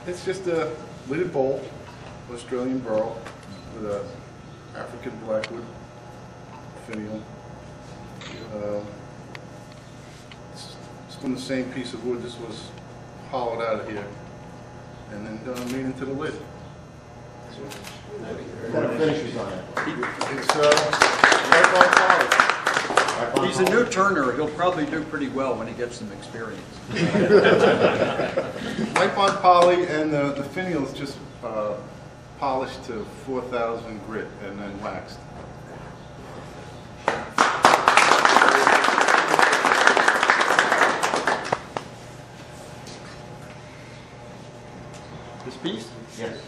It's just a lidded bowl, Australian burl, with a African blackwood finial. It's from the same piece of wood. This was hollowed out of here and then made into the lid. So, What kind of finishes on it? it's white bond poly. He's a new turner. He'll probably do pretty well when he gets some experience. White bond poly, and the finial is just polished to 4,000 grit and then waxed. This piece? Yes.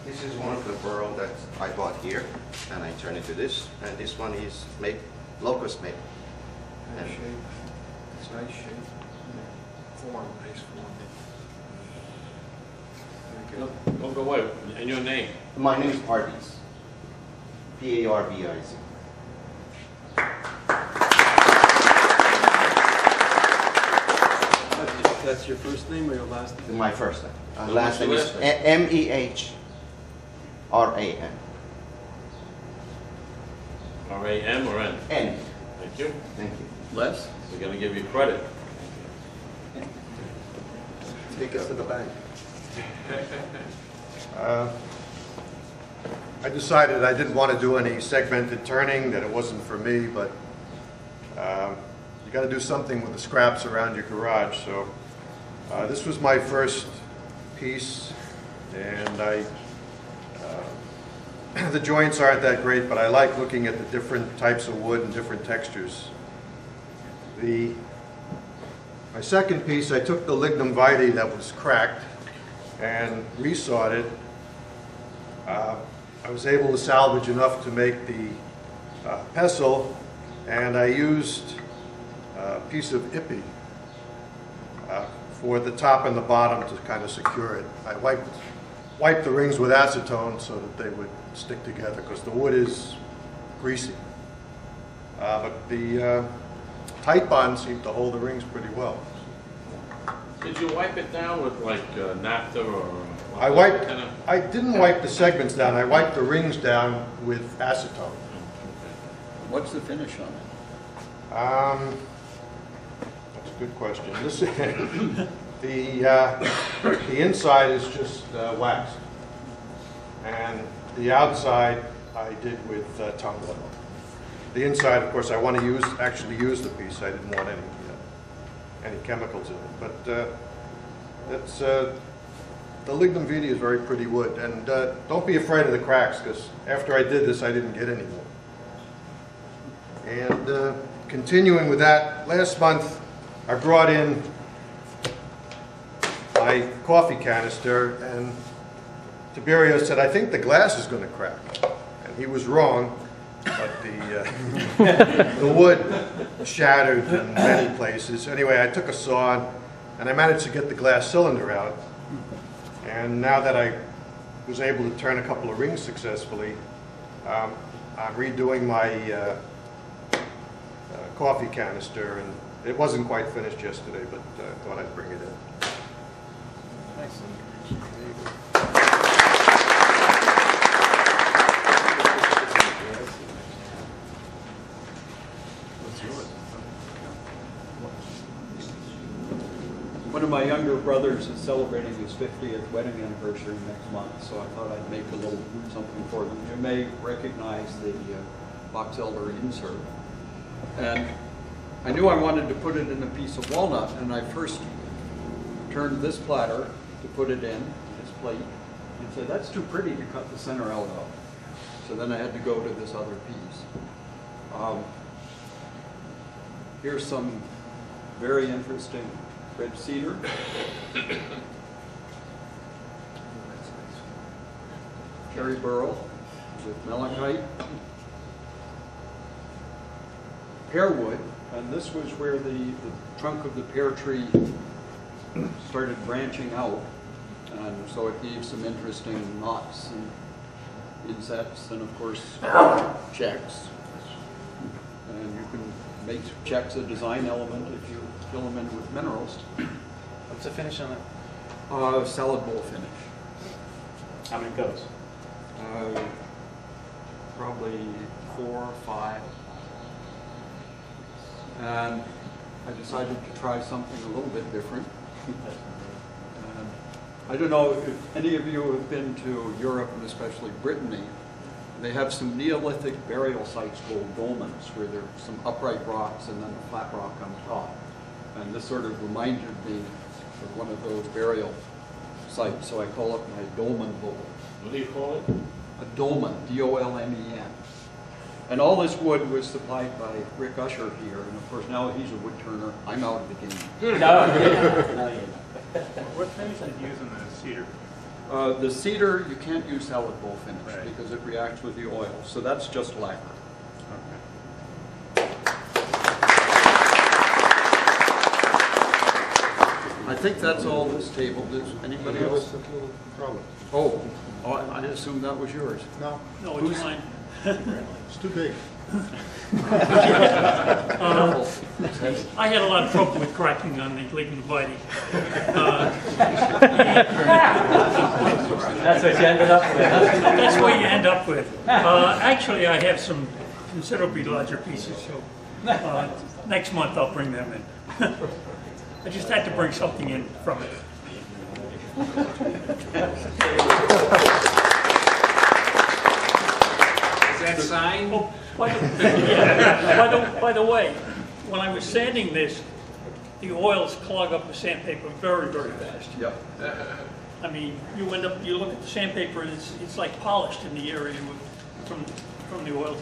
This is one of the burl that I bought here, and I turn it to this. And this one is locust maple. Nice shape. It's nice shape. Form, nice form. Very good. Don't go away. And your name? My name is Parviz. P-A-R-V-I-Z. That's your first name or your last name? My first name. So Last name what's is your last M-E-H-R-A-N. R-A-M or N? N. Thank you. Thank you. Les? We're going to give you credit. Take us to the bank. I decided I didn't want to do any segmented turning, that it wasn't for me, but you got to do something with the scraps around your garage. So this was my first piece, and the joints aren't that great, but I like looking at the different types of wood and different textures. My second piece, I took the lignum vitae that was cracked and resawed it. I was able to salvage enough to make the pestle, and I used a piece of ippy for the top and the bottom to kind of secure it. I wiped the rings with acetone so that they would stick together because the wood is greasy. But the tight bond seemed to hold the rings pretty well. Did you wipe it down with like naphtha or? I didn't wipe the segments down. I wiped the rings down with acetone. What's the finish on it? That's a good question. The inside is just waxed, and the outside I did with tongue oil. The inside, of course, I want to actually use the piece. I didn't want any chemicals in it, but that's. The lignum vitae is very pretty wood, and don't be afraid of the cracks, because after I did this I didn't get any more. And continuing with that, last month I brought in my coffee canister, and Tiberio said, I think the glass is going to crack. And he was wrong, but the wood shattered in many places. Anyway, I took a saw and I managed to get the glass cylinder out. And now that I was able to turn a couple of rings successfully, I'm redoing my coffee canister, and it wasn't quite finished yesterday, but I thought I'd bring it in. Excellent. One of my younger brothers is celebrating his 50th wedding anniversary next month, so I thought I'd make a little something for them. You may recognize the box elder insert. And I knew I wanted to put it in a piece of walnut, and I first turned this platter to put it in, this plate, and said, that's too pretty to cut the center out of. So then I had to go to this other piece. Here's some very interesting red cedar. Cherry burl with malachite. Pear wood, and this was where the trunk of the pear tree started branching out, and so it gave some interesting knots and insets, and of course checks. And you can checks a design element if you fill them in with minerals. What's the finish on it? Salad bowl finish. How many coats? Probably 4 or 5. And I decided to try something a little bit different. I don't know if any of you have been to Europe, and especially Brittany. They have some Neolithic burial sites called dolmens, where there's some upright rocks and then a flat rock on top. And this sort of reminded me of one of those burial sites, so I call it my dolmen bowl. What do you call it? A dolmen, D-O-L-M-E-N. And all this wood was supplied by Rick Usher here, and of course now he's a wood turner. I'm out of the game. No, What finish did you use in the cedar? The cedar, you can't use salad bowl finish Right. because it reacts with the oil, so that's just lacquer. I think that's all this table. Does anybody else? Oh, I assume that was yours. No, No, it's mine. it's too big. I had a lot of trouble with cracking on the LIWoodturners. that's what you ended up with. That's what you end up with. Actually, I have some considerably larger pieces, so next month I'll bring them in. I just had to bring something in from it. Is that signed? Oh, by the way, when I was sanding this, the oils clog up the sandpaper very, very fast. Yep. I mean, you look at the sandpaper, and it's like polished in the area from the oil.